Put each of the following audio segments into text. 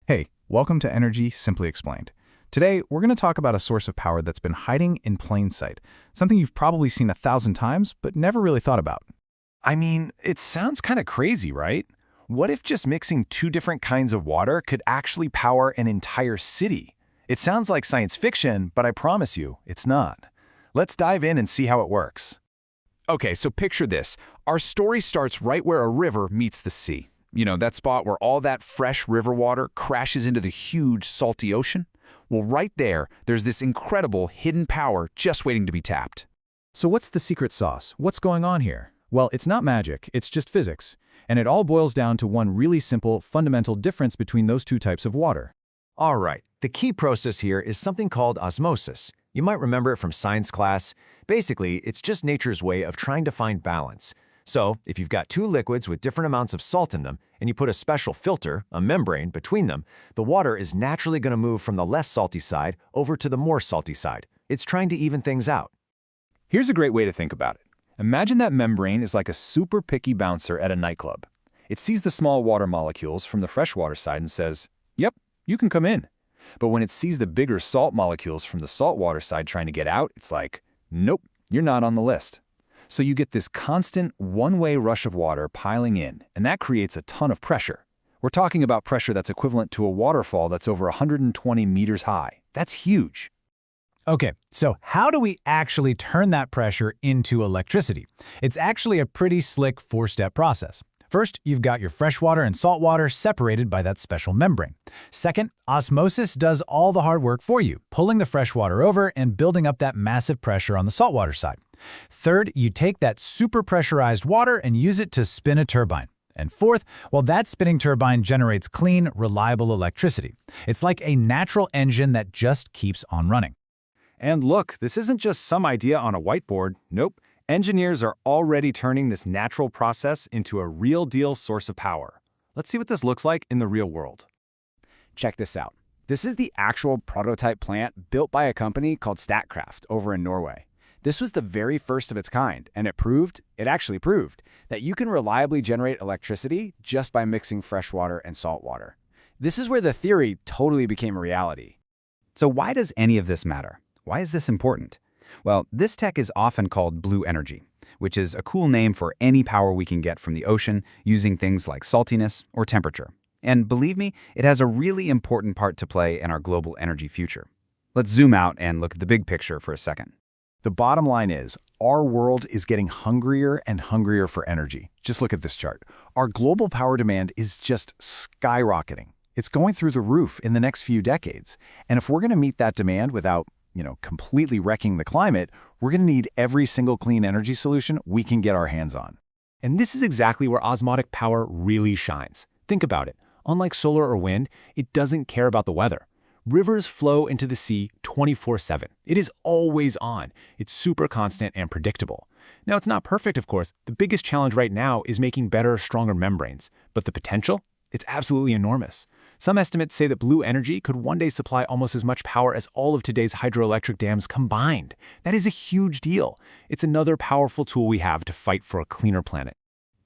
Hey, welcome to Energy Simply Explained. Today, we're going to talk about a source of power that's been hiding in plain sight, something you've probably seen 1,000 times but never really thought about. I mean, it sounds kind of crazy, right? What if just mixing two different kinds of water could actually power an entire city? It sounds like science fiction, but I promise you, it's not. Let's dive in and see how it works. Okay, so picture this. Our story starts right where a river meets the sea. You know, that spot where all that fresh river water crashes into the huge, salty ocean? Well, right there, there's this incredible hidden power just waiting to be tapped. So what's the secret sauce? What's going on here? Well, it's not magic, it's just physics. And it all boils down to one really simple, fundamental difference between those two types of water. All right, the key process here is something called osmosis. You might remember it from science class. Basically, it's just nature's way of trying to find balance. So, if you've got two liquids with different amounts of salt in them, and you put a special filter, a membrane, between them, the water is naturally going to move from the less salty side over to the more salty side. It's trying to even things out. Here's a great way to think about it. Imagine that membrane is like a super picky bouncer at a nightclub. It sees the small water molecules from the freshwater side and says, "Yep, you can come in." But when it sees the bigger salt molecules from the saltwater side trying to get out, it's like, "Nope, you're not on the list." So you get this constant one-way rush of water piling in, and that creates a ton of pressure. We're talking about pressure that's equivalent to a waterfall that's over 120 meters high. That's huge. Okay, so how do we actually turn that pressure into electricity? It's actually a pretty slick four-step process. First, you've got your freshwater and saltwater separated by that special membrane. Second, osmosis does all the hard work for you, pulling the freshwater over and building up that massive pressure on the saltwater side. Third, you take that super pressurized water and use it to spin a turbine. And fourth, well, that spinning turbine generates clean, reliable electricity. It's like a natural engine that just keeps on running. And look, this isn't just some idea on a whiteboard. Nope. Engineers are already turning this natural process into a real-deal source of power. Let's see what this looks like in the real world. Check this out. This is the actual prototype plant built by a company called Statkraft over in Norway. This was the very first of its kind, and it actually proved, that you can reliably generate electricity just by mixing fresh water and salt water. This is where the theory totally became a reality. So why does any of this matter? Why is this important? Well, this tech is often called blue energy, which is a cool name for any power we can get from the ocean using things like saltiness or temperature. And believe me, it has a really important part to play in our global energy future. Let's zoom out and look at the big picture for a second. The bottom line is, our world is getting hungrier and hungrier for energy. Just look at this chart. Our global power demand is just skyrocketing. It's going through the roof in the next few decades. And if we're going to meet that demand without, completely wrecking the climate, we're going to need every single clean energy solution we can get our hands on. And this is exactly where osmotic power really shines. Think about it. Unlike solar or wind, it doesn't care about the weather. Rivers flow into the sea 24/7. It is always on. It's super constant and predictable. Now, it's not perfect, of course. The biggest challenge right now is making better, stronger membranes. But the potential? It's absolutely enormous. Some estimates say that blue energy could one day supply almost as much power as all of today's hydroelectric dams combined. That is a huge deal. It's another powerful tool we have to fight for a cleaner planet.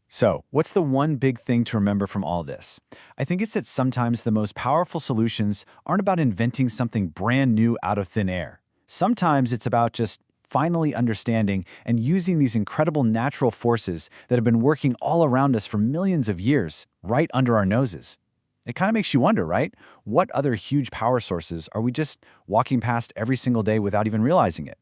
So, what's the one big thing to remember from all this? I think it's that sometimes the most powerful solutions aren't about inventing something brand new out of thin air. Sometimes it's about just finally understanding and using these incredible natural forces that have been working all around us for millions of years, right under our noses. It kind of makes you wonder, right? What other huge power sources are we just walking past every single day without even realizing it?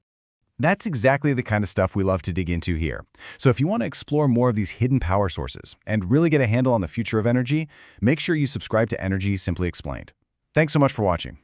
That's exactly the kind of stuff we love to dig into here. So if you want to explore more of these hidden power sources and really get a handle on the future of energy, make sure you subscribe to Energy Simply Explained. Thanks so much for watching.